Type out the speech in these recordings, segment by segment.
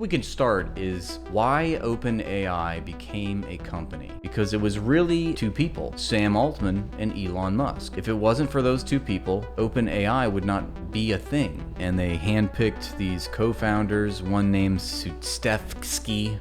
We can start is why OpenAI became a company. Because it was really two people, Sam Altman and Elon Musk. If it wasn't for those two people, OpenAI would not be a thing. And they handpicked these co-founders, one named Sutsevsky,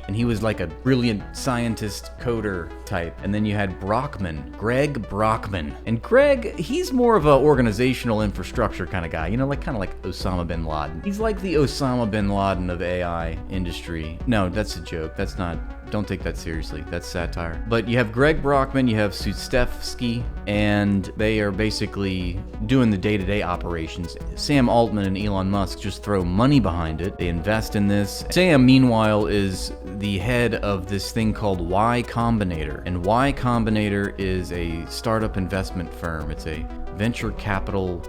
and he was like a brilliant scientist coder type. And then you had Greg Brockman. And Greg, he's more of an organizational infrastructure kind of guy, you know, kind of like Osama bin Laden. He's like the Osama bin Laden of AI industry. No, that's a joke. That's not, don't take that seriously. That's satire. But you have Greg Brockman, you have Sutsevsky, and they are basically doing the day-to-day operations. Sam Altman and Elon Musk just throw money behind it. They invest in this. Sam, meanwhile, is the head of this thing called Y Combinator. And Y Combinator is a startup investment firm. It's a venture capital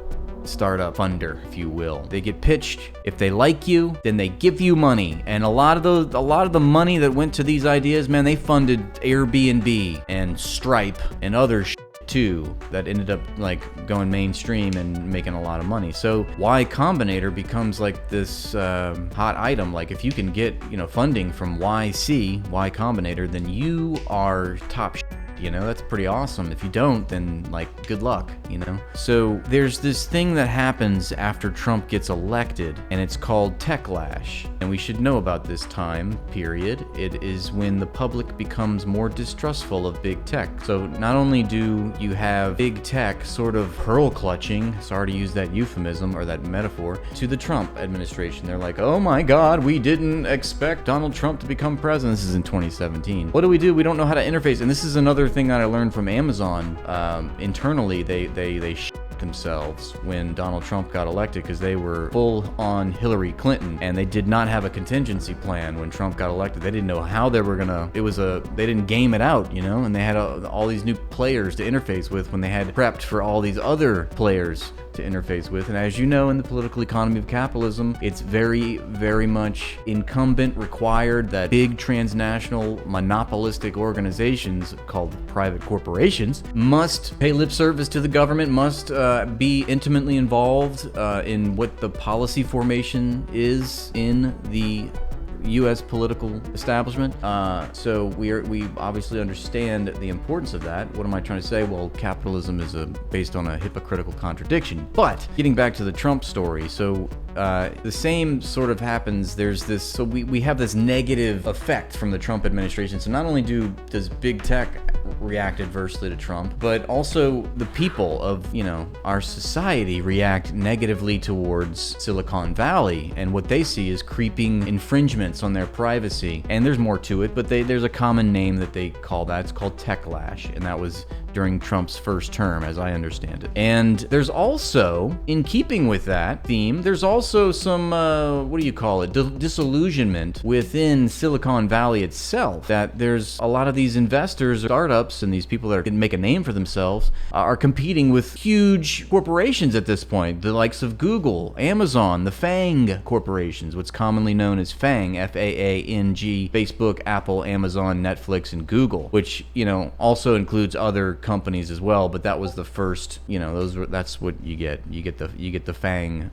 startup funder, if you will. They get pitched. If they like you, then they give you money. And a lot of the money that went to these ideas, man, they funded Airbnb and Stripe and other too that ended up like going mainstream and making a lot of money. So Y Combinator becomes like this hot item. Like if you can get, you know, funding from Y Combinator, then you are top shit. You know, that's pretty awesome. If you don't, then like good luck, you know? So there's this thing that happens after Trump gets elected, and it's called Techlash. And we should know about this time period. It is when the public becomes more distrustful of big tech. So not only do you have big tech sort of pearl clutching, sorry to use that euphemism or that metaphor, to the Trump administration. They're like, oh my God, we didn't expect Donald Trump to become president. This is in 2017. What do? We don't know how to interface. And this is another thing that I learned from Amazon. Internally, they shit themselves when Donald Trump got elected because they were full on Hillary Clinton, and they did not have a contingency plan when Trump got elected. They didn't know how they were gonna. They didn't game it out, you know, and they had all these new players to interface with when they had prepped for all these other players to interface with. And as you know, in the political economy of capitalism, it's very, very much incumbent, required that big transnational monopolistic organizations called private corporations must pay lip service to the government, must be intimately involved in what the policy formation is in the U.S. political establishment. So we obviously understand the importance of that. What am I trying to say? Well, capitalism is based on a hypocritical contradiction. But getting back to the Trump story, so the same sort of happens. There's this, so we have this negative effect from the Trump administration. So not only does big tech react adversely to Trump, but also the people of, you know, our society react negatively towards Silicon Valley, and what they see is creeping infringements on their privacy. And there's more to it, but there's a common name that they call that. It's called Techlash, and that was during Trump's first term, as I understand it. And there's also, in keeping with that theme, there's also some, what do you call it, disillusionment within Silicon Valley itself, that there's a lot of these investors, startups, and these people that can make a name for themselves are competing with huge corporations at this point, the likes of Google, Amazon, the FANG corporations, what's commonly known as FANG, F-A-A-N-G, Facebook, Apple, Amazon, Netflix, and Google, which, you know, also includes other companies as well, but that was the first, you know, that's what you get the FANG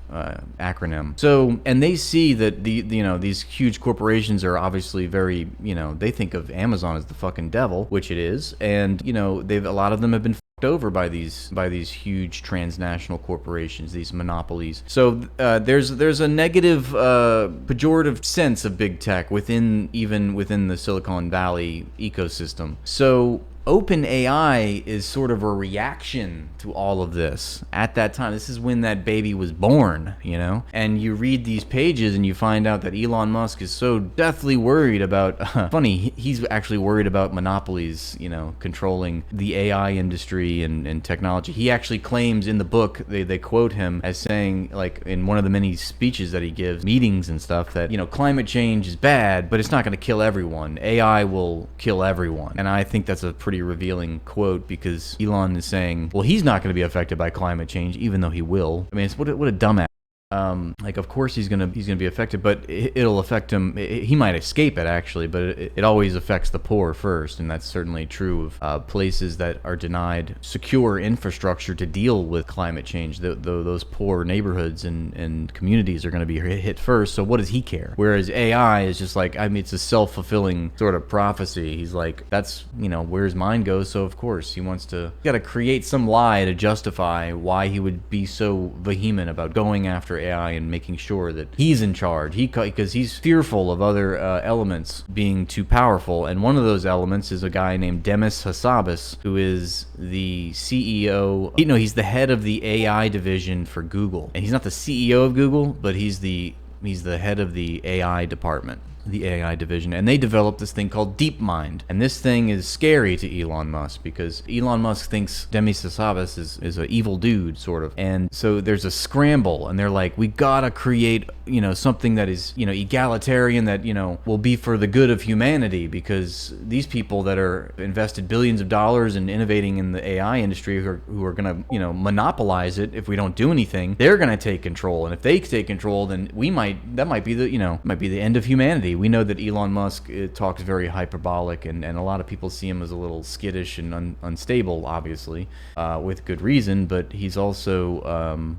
acronym. So, and they see that you know, these huge corporations are obviously very, you know, they think of Amazon as the fucking devil, which it is, and you know, a lot of them have been over by these huge transnational corporations, these monopolies. So there's a negative pejorative sense of big tech even within the Silicon Valley ecosystem. So OpenAI is sort of a reaction to all of this at that time. This is when that baby was born, you know? And you read these pages and you find out that Elon Musk is so deathly worried about, funny, he's actually worried about monopolies, you know, controlling the AI industry and technology. He actually claims in the book, they quote him as saying, like in one of the many speeches that he gives, meetings and stuff, that, you know, climate change is bad, but it's not going to kill everyone. AI will kill everyone. And I think that's a pretty revealing quote, because Elon is saying, well, he's not going to be affected by climate change, even though he will. I mean, it's what a dumbass. Like, of course he's gonna be affected, but it'll affect him. He might escape it actually, but it always affects the poor first, and that's certainly true of places that are denied secure infrastructure to deal with climate change. Those poor neighborhoods and communities are going to be hit first. So what does he care? Whereas AI is just like, I mean, it's a self-fulfilling sort of prophecy. He's like, that's, where his mind goes. So of course he wants to, got to create some lie to justify why he would be so vehement about going after AI and making sure that he's in charge. Because he's fearful of other elements being too powerful, and one of those elements is a guy named Demis Hassabis, who is the CEO. He's the head of the AI division for Google, and he's not the CEO of Google, but he's the head of the AI department, the AI division, and they developed this thing called DeepMind. And this thing is scary to Elon Musk because Elon Musk thinks Demis Hassabis is an evil dude, sort of. And so there's a scramble, and they're like, we gotta create, something that is, egalitarian, that, will be for the good of humanity, because these people that are invested billions of dollars in innovating in the AI industry, who are gonna, monopolize it if we don't do anything, they're gonna take control. And if they take control, then that might be the end of humanity. We know that Elon Musk talks very hyperbolic, and a lot of people see him as a little skittish and unstable, obviously, with good reason. But he's also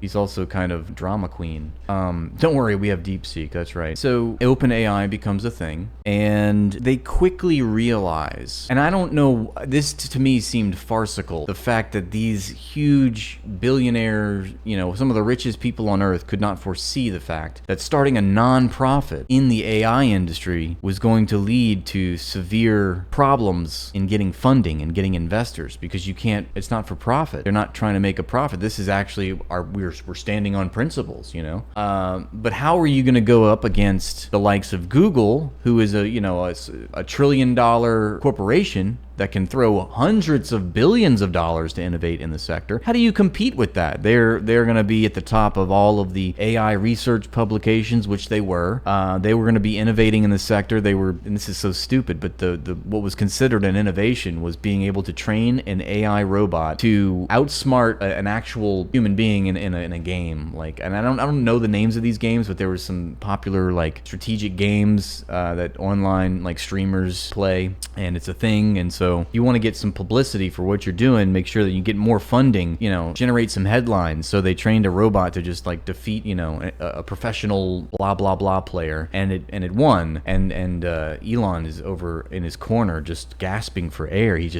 kind of drama queen. Don't worry, we have DeepSeek. That's right. So OpenAI becomes a thing, and they quickly realize, and I don't know, this to me seemed farcical, the fact that these huge billionaires, some of the richest people on earth, could not foresee the fact that starting a non-profit in the AI industry was going to lead to severe problems in getting funding and getting investors, because it's not for profit. They're not trying to make a profit. This is actually we're standing on principles, but how are you going to go up against the likes of Google, who is a $1 trillion corporation that can throw hundreds of billions of dollars to innovate in the sector? How do you compete with that? They're going to be at the top of all of the AI research publications, which they were. They were going to be innovating in the sector. And this is so stupid, but what was considered an innovation was being able to train an AI robot to outsmart an actual human being in a game. And I don't know the names of these games, but there were some popular strategic games that online streamers play, and it's a thing. And so you want to get some publicity for what you're doing, make sure that you get more funding, generate some headlines. So they trained a robot to just defeat, a professional blah blah blah player, and it won. And Elon is over in his corner just gasping for air. He's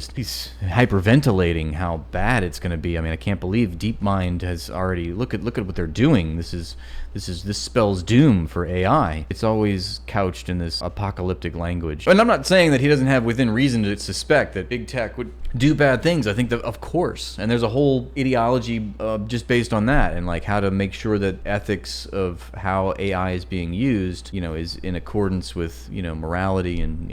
hyperventilating how bad it's going to be. I mean, I can't believe DeepMind has already look at what they're doing. This spells doom for AI. It's always couched in this apocalyptic language. And I'm not saying that he doesn't have within reason to suspect that big tech would do bad things. I think that, of course, and there's a whole ideology just based on that, and how to make sure that ethics of how AI is being used, is in accordance with, morality and,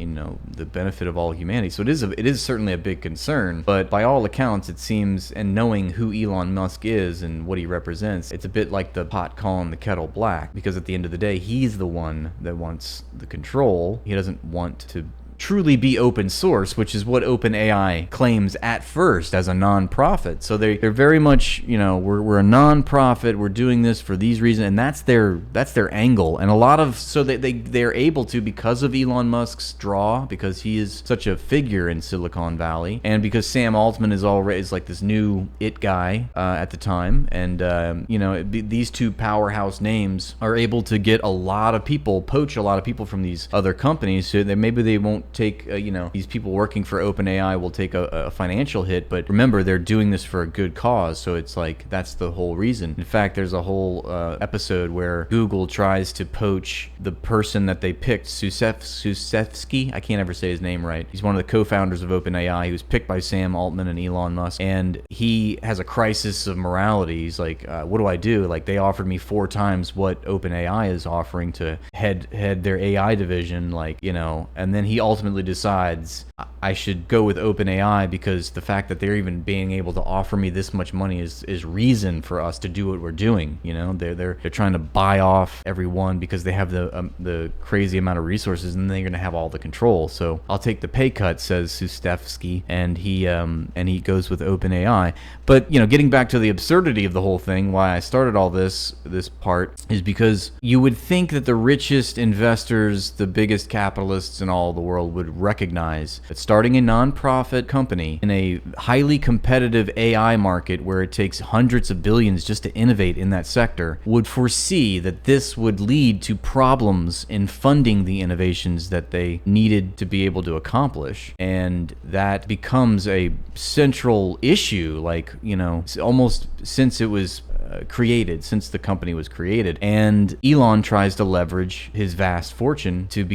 the benefit of all humanity. So it is certainly a big concern, but by all accounts, it seems, and knowing who Elon Musk is and what he represents, it's a bit like the pot calling the kettle black, because at the end of the day, he's the one that wants the control. He doesn't want to truly be open source, which is what OpenAI claims at first as a non-profit. So they're very much, we're a non-profit, we're doing this for these reasons, and that's their angle. And a lot of, so they're able to, because of Elon Musk's draw, because he is such a figure in Silicon Valley, and because Sam Altman is this new it guy at the time, and these two powerhouse names are able to get poach a lot of people from these other companies, so that maybe they won't take, these people working for OpenAI will take a financial hit, but remember, they're doing this for a good cause, so it's that's the whole reason. In fact, there's a whole episode where Google tries to poach the person that they picked, Susevsky, I can't ever say his name right. He's one of the co-founders of OpenAI. He was picked by Sam Altman and Elon Musk, and he has a crisis of morality. He's like, what do I do? They offered me 4 times what OpenAI is offering to head their AI division, and then he also ultimately decides I should go with OpenAI because the fact that they're even being able to offer me this much money is reason for us to do what we're doing. You know, they're trying to buy off everyone because they have the crazy amount of resources, and they're going to have all the control. So I'll take the pay cut, says Sustevsky, and he goes with OpenAI. But you know, getting back to the absurdity of the whole thing, why I started all this part is because you would think that the richest investors, the biggest capitalists in all the world would recognize that starting a nonprofit company in a highly competitive AI market where it takes hundreds of billions just to innovate in that sector would foresee that this would lead to problems in funding the innovations that they needed to be able to accomplish. And that becomes a central issue, like, you know, almost since it was created, since the company was created. And Elon tries to leverage his vast fortune to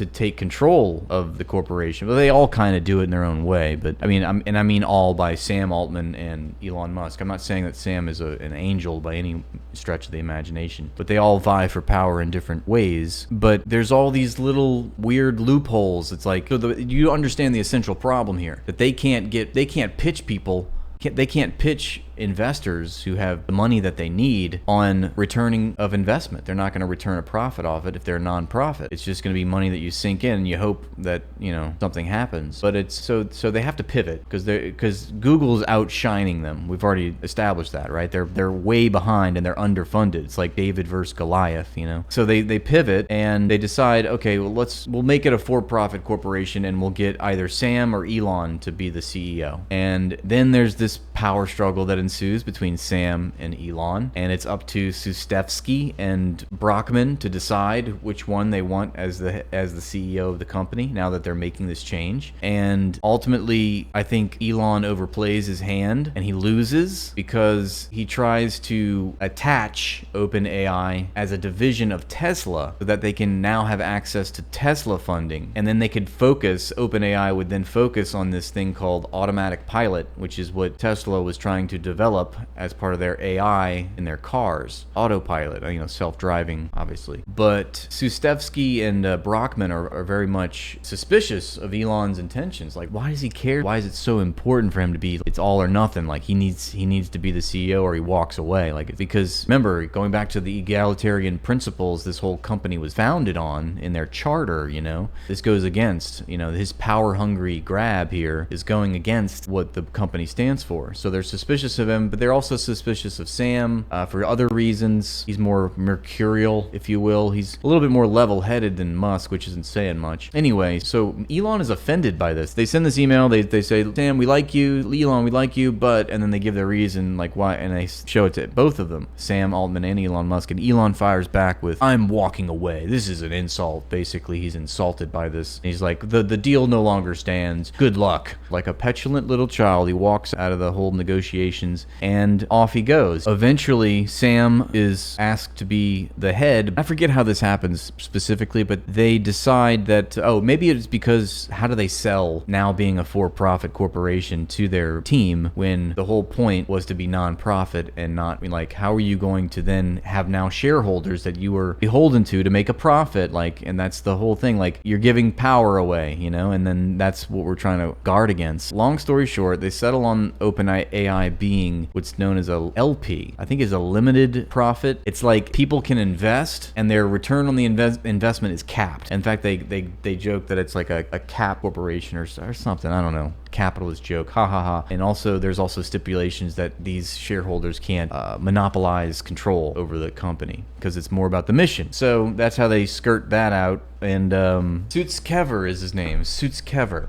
take control of the corporation. Well, they all kind of do it in their own way, but I mean all by Sam Altman and Elon Musk. I'm not saying that Sam is an angel by any stretch of the imagination, but they all vie for power in different ways. But there's all these little weird loopholes. It's like, you understand the essential problem here, that they can't pitch people. They can't pitch investors who have the money that they need on returning of investment. They're not going to return a profit off it if they're a non-profit. It's just going to be money that you sink in and you hope that, you know, something happens. But it's so they have to pivot because Google's outshining them. We've already established that, right? They're way behind and they're underfunded. It's like David versus Goliath, you know. So they pivot and they decide, okay, well we'll make it a for-profit corporation and we'll get either Sam or Elon to be the CEO. And then there's this power struggle that ensues between Sam and Elon, and it's up to Sustevsky and Brockman to decide which one they want as the CEO of the company now that they're making this change. And ultimately, I think Elon overplays his hand and he loses because he tries to attach OpenAI as a division of Tesla so that they can now have access to Tesla funding, and then they could focus, OpenAI would then focus on this thing called automatic pilot, which is what Tesla was trying to develop as part of their AI in their cars. Autopilot, you know, self-driving, obviously. But Sustevsky and Brockman are very much suspicious of Elon's intentions. Like, why does he care? Why is it so important for him to be, it's all or nothing? Like, he needs to be the CEO or he walks away. Like, because remember, going back to the egalitarian principles this whole company was founded on in their charter, you know, this goes against, you know, his power-hungry grab here is going against what the company stands for. So they're suspicious of him, but they're also suspicious of Sam for other reasons. He's more mercurial, if you will. He's a little bit more level-headed than Musk, which isn't saying much. Anyway, so Elon is offended by this. They send this email, they say, Sam, we like you, Elon, we like you, but, and then they give their reason, like why, and they show it to both of them, Sam Altman and Elon Musk, and Elon fires back with, I'm walking away. This is an insult. Basically, he's insulted by this. And he's like, the deal no longer stands. Good luck. Like a petulant little child, he walks out of the whole negotiations and off he goes. Eventually, Sam is asked to be the head. I forget how this happens specifically, but they decide that, oh, maybe it's because how do they sell now being a for-profit corporation to their team when the whole point was to be non-profit and not, I mean, like, how are you going to then have now shareholders that you were beholden to make a profit? Like, and that's the whole thing. Like, you're giving power away, you know, and then that's what we're trying to guard against. Long story short, they settle on OpenAI being what's known as a LP. I think is a limited profit. It's like people can invest and their return on the investment is capped. In fact, they joke that it's like a cap corporation or something. I don't know. Capitalist joke. Ha ha ha. And also, there's also stipulations that these shareholders can't monopolize control over the company because it's more about the mission. So that's how they skirt that out. And Suitskever is his name. Suitskever.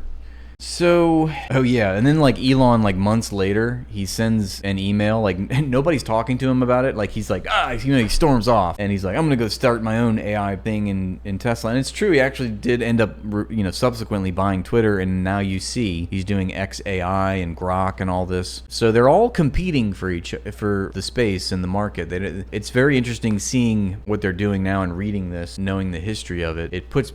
So, oh yeah, and then like Elon, like months later, he sends an email, like nobody's talking to him about it. Like he's like, you know, he storms off and he's like, I'm gonna go start my own AI thing in Tesla. And it's true, he actually did end up, you know, subsequently buying Twitter, and now you see he's doing XAI and Grok and all this. So they're all competing for the space and the market. It's very interesting seeing what they're doing now and reading this, knowing the history of it. It puts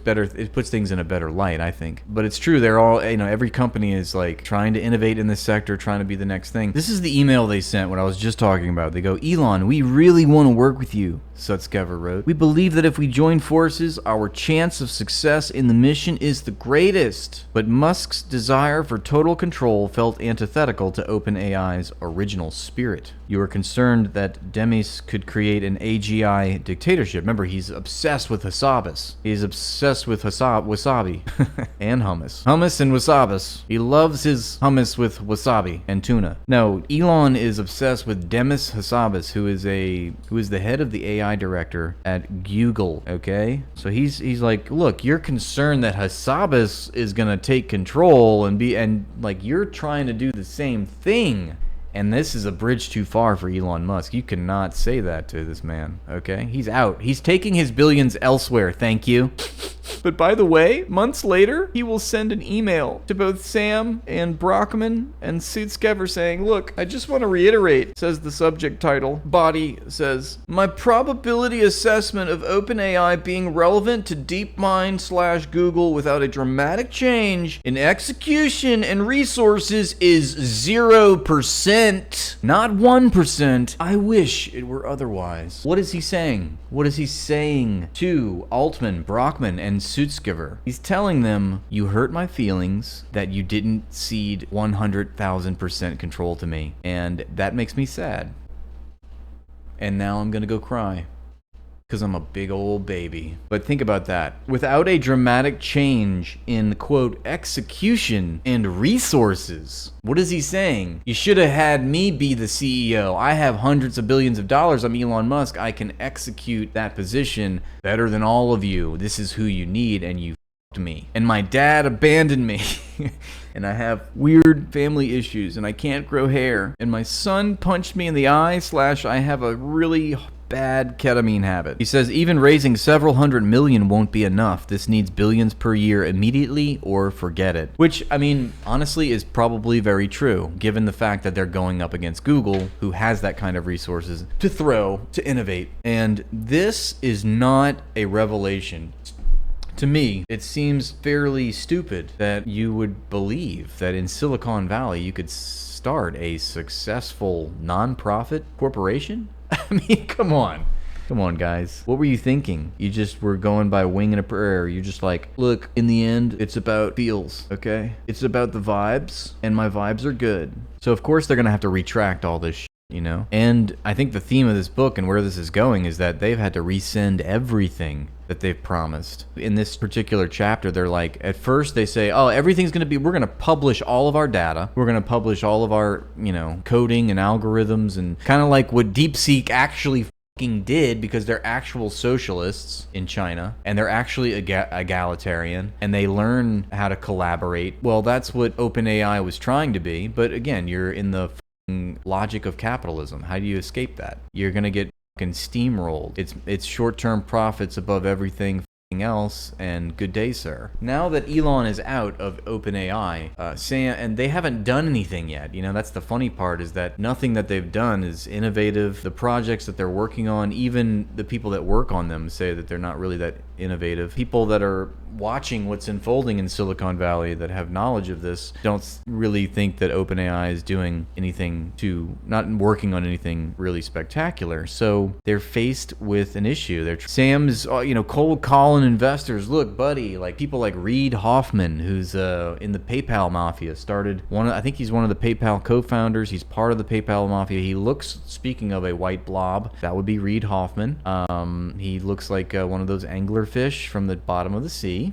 things in a better light, I think. But it's true, they're all, you know, every company is like trying to innovate in this sector, trying to be the next thing. This is the email they sent, what I was just talking about. They go, Elon, we really want to work with you. Sutskever wrote. We believe that if we join forces, our chance of success in the mission is the greatest. But Musk's desire for total control felt antithetical to OpenAI's original spirit. You are concerned that Demis could create an AGI dictatorship. Remember, he's obsessed with Hasabis. He's obsessed with wasabi and hummus. Hummus and wasabis. He loves his hummus with wasabi and tuna. No, Elon is obsessed with Demis Hassabis, who is the head of the AI director at Google, okay? So he's like, look, you're concerned that Hassabis is gonna take control and like you're trying to do the same thing. And this is a bridge too far for Elon Musk. You cannot say that to this man, okay? He's out. He's taking his billions elsewhere, thank you. But by the way, months later, he will send an email to both Sam and Brockman and Sutskever saying, look, I just want to reiterate, says the subject title. Body says, my probability assessment of OpenAI being relevant to DeepMind/Google without a dramatic change in execution and resources is 0%, not 1%. I wish it were otherwise. What is he saying? What is he saying to Altman, Brockman, and Sutskever? He's telling them, you hurt my feelings that you didn't cede 100,000% control to me, and that makes me sad. And now I'm gonna go cry. Because I'm a big old baby. But think about that. Without a dramatic change in, quote, execution and resources. What is he saying? You should have had me be the CEO. I have hundreds of billions of dollars. I'm Elon Musk. I can execute that position better than all of you. This is who you need, and you f***ed me. And my dad abandoned me. And I have weird family issues, and I can't grow hair. And my son punched me in the eye / I have a really bad ketamine habit. He says even raising several hundred million won't be enough. This needs billions per year immediately or forget it. Which, I mean, honestly is probably very true, given the fact that they're going up against Google, who has that kind of resources to throw, to innovate. And this is not a revelation. To me, it seems fairly stupid that you would believe that in Silicon Valley you could start a successful non-profit corporation. I mean, come on. Come on, guys. What were you thinking? You just were going by wing and a prayer. You're just like, look, in the end, it's about feels, okay? It's about the vibes, and my vibes are good. So, of course, they're going to have to retract all this shit, you know? And I think the theme of this book and where this is going is that they've had to rescind everything that they've promised. In this particular chapter, they're like, at first they say, oh, everything's gonna be, we're gonna publish all of our data. We're gonna publish all of our, you know, coding and algorithms, and kind of like what DeepSeek actually fucking did, because they're actual socialists in China, and they're actually egalitarian, and they learn how to collaborate. Well, that's what OpenAI was trying to be, but again, you're in the logic of capitalism. How do you escape that? You're gonna get steamrolled. It's short-term profits above everything else, and good day, sir. Now that Elon is out of OpenAI, Sam, and they haven't done anything yet. You know, that's the funny part, is that nothing that they've done is innovative. The projects that they're working on, even the people that work on them say that they're not really that innovative. People that are watching what's unfolding in Silicon Valley that have knowledge of this don't really think that OpenAI is doing anything not working on anything really spectacular. So they're faced with an issue. Sam's, you know, cold calling investors. Look, buddy, like people like Reid Hoffman, who's in the PayPal mafia, I think he's one of the PayPal co-founders. He's part of the PayPal mafia. He looks, speaking of a white blob, that would be Reid Hoffman. He looks like one of those anglerfish from the bottom of the sea.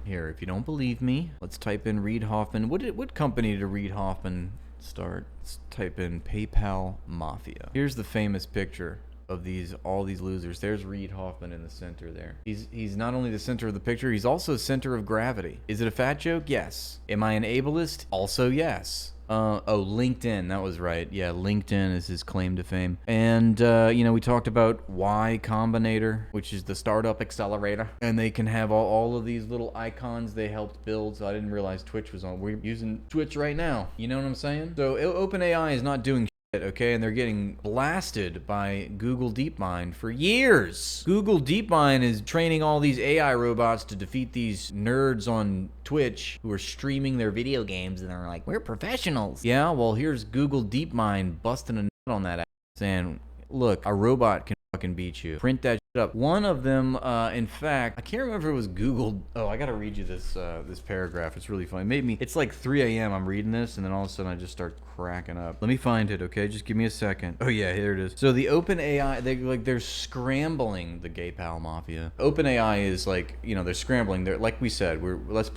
Here, if you don't believe me, let's type in Reid Hoffman. What company did Reid Hoffman start? Let's type in PayPal Mafia. Here's the famous picture of all these losers. There's Reid Hoffman in the center there. He's not only the center of the picture, he's also center of gravity. Is it a fat joke? Yes. Am I an ableist? Also yes. Oh, LinkedIn, that was right. Yeah, LinkedIn is his claim to fame. And, you know, we talked about Y Combinator, which is the startup accelerator. And they can have all of these little icons they helped build, so I didn't realize Twitch was on. We're using Twitch right now. You know what I'm saying? So OpenAI is not doing okay, and they're getting blasted by Google DeepMind for years. Google DeepMind is training all these AI robots to defeat these nerds on Twitch who are streaming their video games, and they're like, we're professionals. Yeah, well, here's Google DeepMind busting a nut on that ass, saying, look, a robot can fucking beat you. Print that shit up. One of them, in fact, I can't remember if it was Googled. Oh, I gotta read you this this paragraph. It's really funny. It made me. It's like 3 a.m. I'm reading this, and then all of a sudden I just start cracking up. Let me find it, okay? Just give me a second. Oh yeah, here it is. So the Openai, they're scrambling the gay pal mafia. Openai is like, they're scrambling. They're like we said, let's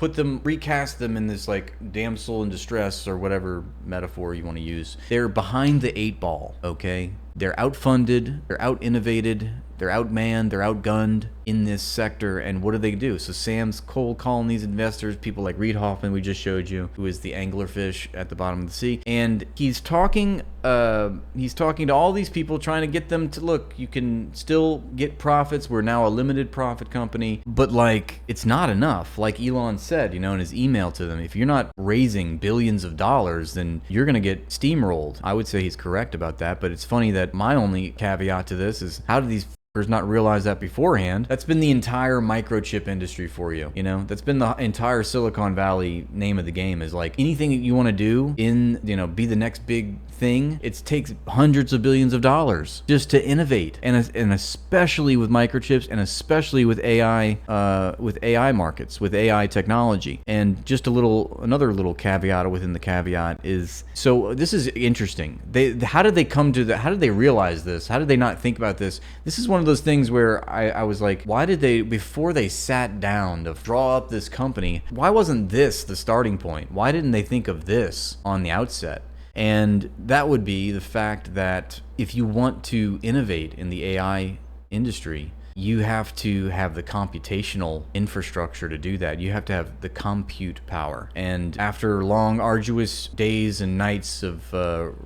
recast them in this like damsel in distress or whatever metaphor you want to use. They're behind the 8 ball, okay? They're outfunded, they're out-innovated, they're outmanned, they're outgunned in this sector, and what do? So Sam's cold calling these investors, people like Reid Hoffman we just showed you, who is the anglerfish at the bottom of the sea, and he's talking to all these people, trying to get them to, look, you can still get profits, we're now a limited profit company, but like, it's not enough. Like Elon said, in his email to them, if you're not raising billions of dollars, then you're gonna get steamrolled. I would say he's correct about that, but it's funny that my only caveat to this is, how do these not realize that beforehand? That's been the entire microchip industry for you. That's been the entire Silicon Valley name of the game, is like, anything that you want to do be the next big thing, it takes hundreds of billions of dollars just to innovate, and especially with microchips, and especially with AI markets, with AI technology. And just another little caveat within the caveat is, so this is interesting. How did they come to that? How did they realize this? How did they not think about this? This is one of those things where I was like, why did they, before they sat down to draw up this company, why wasn't this the starting point? Why didn't they think of this on the outset? And that would be the fact that if you want to innovate in the AI industry, you have to have the computational infrastructure to do that. You have to have the compute power. And after long, arduous days and nights of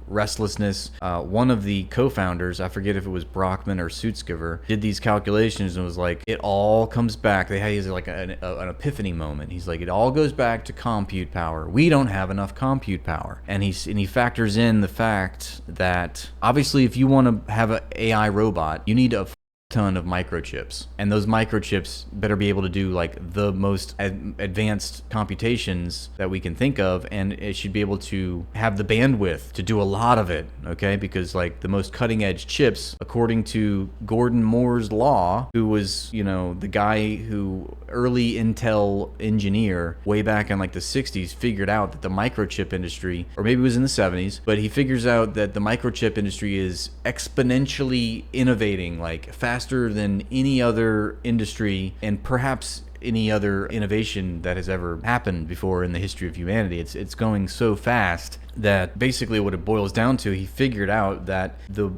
restlessness, one of the co-founders, I forget if it was Brockman or Suitskever, did these calculations and was like, it all comes back. He has like an epiphany moment. He's like, it all goes back to compute power. We don't have enough compute power. And he factors in the fact that obviously if you want to have an AI robot, you need a ton of microchips, and those microchips better be able to do like the most advanced computations that we can think of, and it should be able to have the bandwidth to do a lot of it, okay? Because like the most cutting edge chips, according to Gordon Moore's law, who was the guy who, early Intel engineer way back in like the 60s, figured out that the microchip industry, or maybe it was in the 70s, but he figures out that the microchip industry is exponentially innovating, like faster than any other industry, and perhaps any other innovation that has ever happened before in the history of humanity. It's going so fast that basically what it boils down to, he figured out that the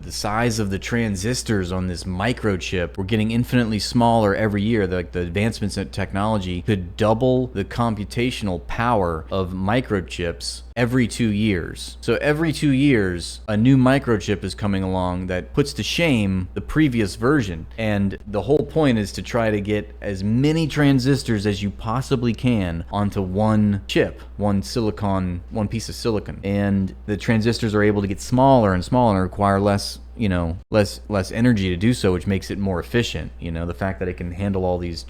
size of the transistors on this microchip were getting infinitely smaller every year. The advancements in technology could double the computational power of microchips every 2 years. So every 2 years, a new microchip is coming along that puts to shame the previous version. And the whole point is to try to get as many transistors as you possibly can onto one chip, one piece of silicon. And the transistors are able to get smaller and smaller and require less energy to do so, which makes it more efficient. The fact that it can handle all these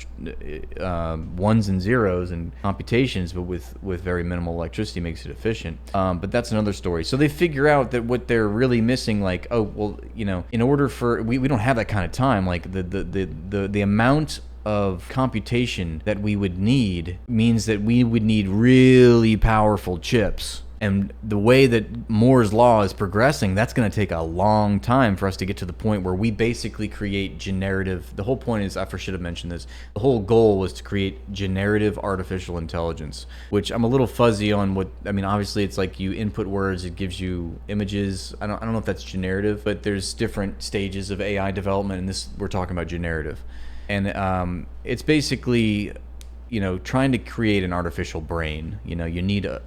ones and zeros and computations, but with very minimal electricity, makes it efficient. But that's another story. So they figure out that what they're really missing, like, in order for, we don't have that kind of time, like the amount of computation that we would need means that we would need really powerful chips. And the way that Moore's law is progressing, that's going to take a long time for us to get to the point where we basically create generative. The whole point is, I should have mentioned this, the whole goal was to create generative artificial intelligence, which I'm a little fuzzy on what, obviously it's like you input words, it gives you images. I don't know if that's generative, but there's different stages of AI development, and this, we're talking about generative. And it's basically, trying to create an artificial brain. You need a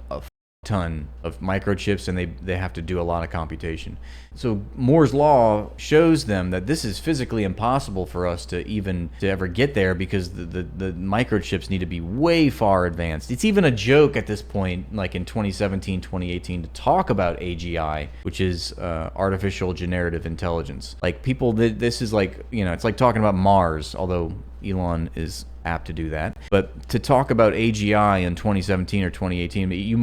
ton of microchips, and they have to do a lot of computation. So Moore's law shows them that this is physically impossible for us to ever get there, because the microchips need to be way far advanced. It's even a joke at this point, like in 2017, 2018, to talk about AGI, which is artificial generative intelligence. Like people, this is like, it's like talking about Mars, although Elon is apt to do that. But to talk about AGI in 2017 or 2018, you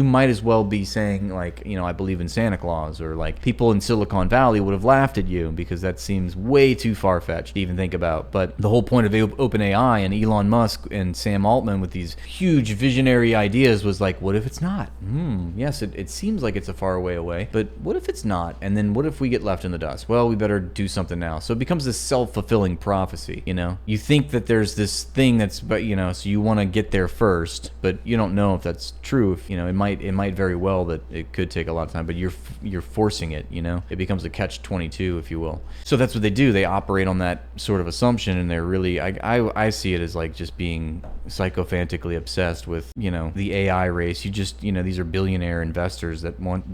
might as well be saying, like, I believe in Santa Claus, or like people in Silicon Valley would have laughed at you, because that seems way too far-fetched to even think about. But the whole point of OpenAI and Elon Musk and Sam Altman with these huge visionary ideas was like, what if it's not? Yes, it seems like it's a far away, but what if it's not? And then what if we get left in the dust? Well, we better do something now. So it becomes this self-fulfilling prophecy. You think that there's this thing that's, but so you want to get there first, but you don't know if that's true. If it might very well that it could take a lot of time, but you're forcing it. It becomes a catch-22, if you will. So that's what they do. They operate on that sort of assumption, and they're really, I see it as like just being psychophantically obsessed with the AI race. These are billionaire investors that want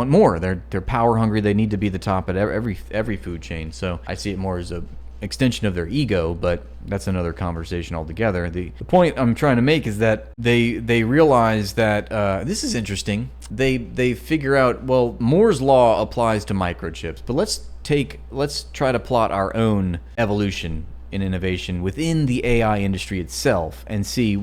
more. They're power hungry. They need to be the top at every food chain. So I see it more as a extension of their ego, but that's another conversation altogether. The point I'm trying to make is that they realize that this is interesting. They figure out, well, Moore's law applies to microchips, but let's try to plot our own evolution in innovation within the AI industry itself and see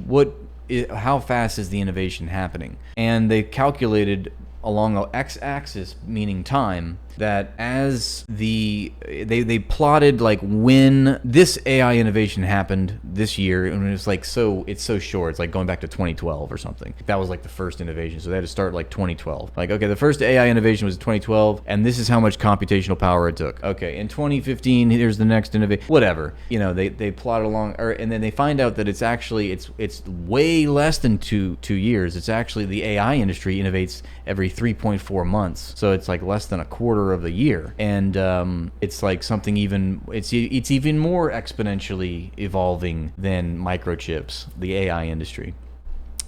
how fast is the innovation happening. And they calculated along an x-axis, meaning time, that as they plotted like when this AI innovation happened this year, and it's like it's so short. It's like going back to 2012 or something. That was like the first innovation, so they had to start like 2012. Like, okay, the first AI innovation was 2012, and this is how much computational power it took. Okay, in 2015, here's the next innovation. Whatever, they plot along, and then they find out that it's actually it's way less than two years. It's actually the AI industry innovates every 3.4 months, so it's like less than a quarter of the year, and it's like something it's even more exponentially evolving than microchips, the AI industry,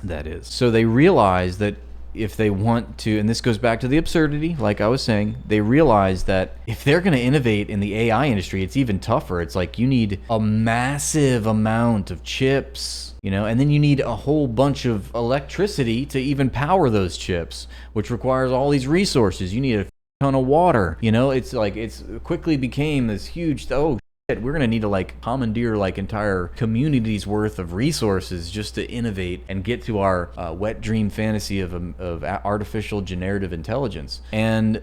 that is. So they realize that if they want to, and this goes back to the absurdity, like I was saying, they realize that if they're going to innovate in the AI industry, it's even tougher. It's like you need a massive amount of chips, and then you need a whole bunch of electricity to even power those chips, which requires all these resources. You need a ton of water. It's like it's quickly became this huge, oh shit, we're gonna need to like commandeer like entire communities worth of resources just to innovate and get to our wet dream fantasy of artificial generative intelligence. And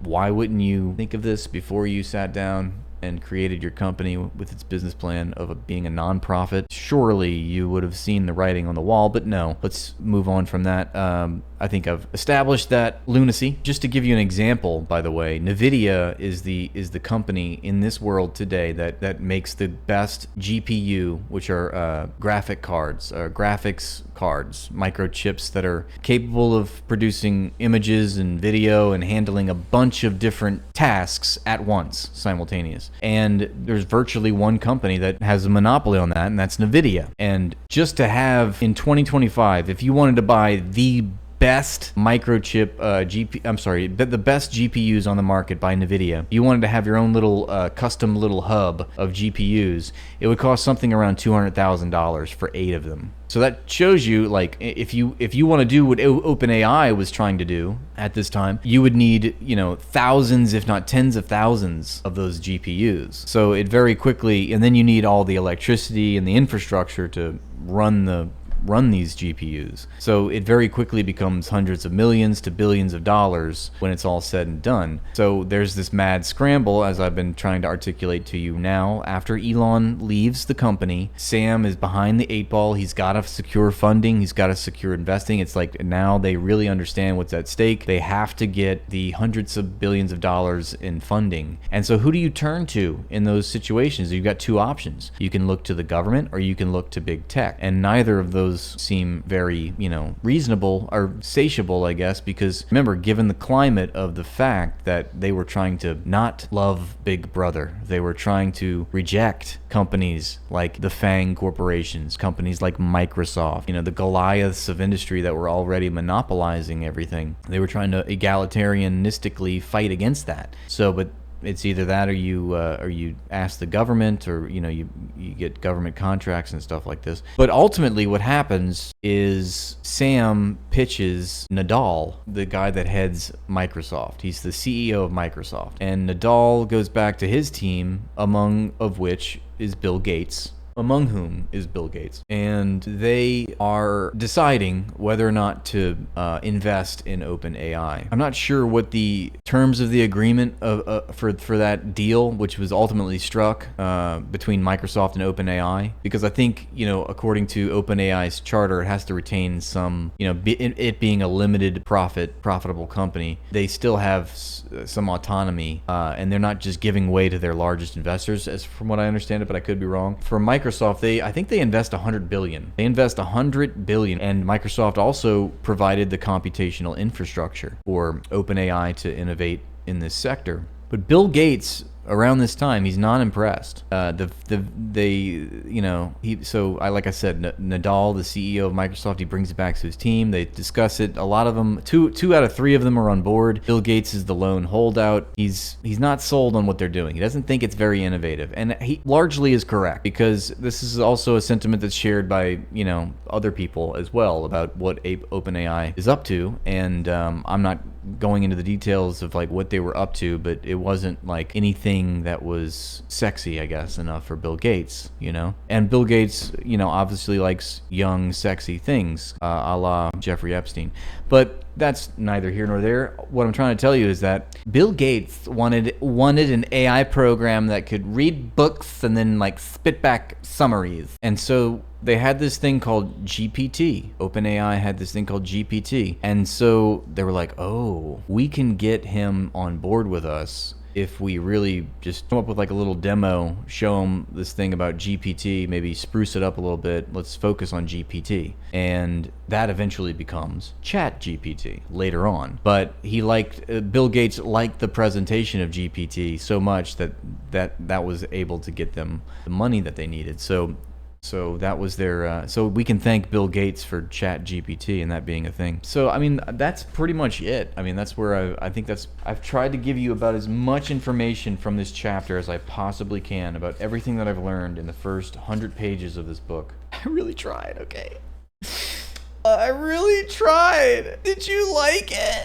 why wouldn't you think of this before you sat down and created your company with its business plan of being a nonprofit? Surely you would have seen the writing on the wall, but no. Let's move on from that. I think I've established that lunacy. Just to give you an example, by the way, NVIDIA is the company in this world today that makes the best GPU, which are graphics cards, microchips that are capable of producing images and video and handling a bunch of different tasks at once, simultaneous. And there's virtually one company that has a monopoly on that, and that's NVIDIA. And just to have in 2025, if you wanted to buy the best microchip the best GPUs on the market by NVIDIA, you wanted to have your own little custom little hub of GPUs, it would cost something around $200,000 for 8 of them. So that shows you, like, if you want to do what OpenAI was trying to do at this time, you would need, thousands, if not tens of thousands of those GPUs. So it very quickly, and then you need all the electricity and the infrastructure to run these GPUs. So it very quickly becomes hundreds of millions to billions of dollars when it's all said and done. So there's this mad scramble, as I've been trying to articulate to you now. After Elon leaves the company, Sam is behind the 8 ball. He's got to secure funding. He's got to secure investing. It's like now they really understand what's at stake. They have to get the hundreds of billions of dollars in funding. And so who do you turn to in those situations? You've got 2 options. You can look to the government, or you can look to big tech. And neither of those seem very, reasonable or satiable, I guess, because remember, given the climate of the fact that they were trying to not love Big Brother, they were trying to reject companies like the FANG corporations, companies like Microsoft, the Goliaths of industry that were already monopolizing everything. They were trying to egalitarianistically fight against that. So, but it's either that or you ask the government, or you get government contracts and stuff like this. But ultimately what happens is Sam pitches Nadal, the guy that heads Microsoft. He's the CEO of Microsoft. And Nadal goes back to his team, among of which is Bill Gates, among whom is Bill Gates. And they are deciding whether or not to invest in OpenAI. I'm not sure what the terms of the agreement for that deal, which was ultimately struck between Microsoft and OpenAI, because I think, according to OpenAI's charter, it has to retain some, it being a limited profitable company, they still have some autonomy, and they're not just giving way to their largest investors, as from what I understand it, but I could be wrong. For Microsoft, I think they invest $100 billion. They invest $100 billion, and Microsoft also provided the computational infrastructure for OpenAI to innovate in this sector. But Bill Gates, around this time, he's not impressed. Like I said, Nadal, the CEO of Microsoft, he brings it back to his team. They discuss it. A lot of them, two out of three of them are on board. Bill Gates is the lone holdout. He's not sold on what they're doing. He doesn't think it's very innovative, and he largely is correct, because this is also a sentiment that's shared by other people as well about what OpenAI is up to. And I'm not going into the details of like what they were up to, but it wasn't like anything that was sexy, I guess, enough for Bill Gates, And Bill Gates, obviously likes young, sexy things, a la Jeffrey Epstein. But that's neither here nor there. What I'm trying to tell you is that Bill Gates wanted an AI program that could read books and then like spit back summaries. And so they had this thing called GPT. OpenAI had this thing called GPT. And so they were like, oh, we can get him on board with us if we really just come up with like a little demo, show them this thing about GPT, maybe spruce it up a little bit, let's focus on GPT. And that eventually becomes Chat GPT later on. But Bill Gates liked the presentation of GPT so much that was able to get them the money that they needed. So that was their, so we can thank Bill Gates for Chat GPT and that being a thing. So, I mean, that's pretty much it. I mean, that's where I've tried to give you about as much information from this chapter as I possibly can about everything that I've learned in the first 100 pages of this book. I really tried, okay? I really tried. Did you like it?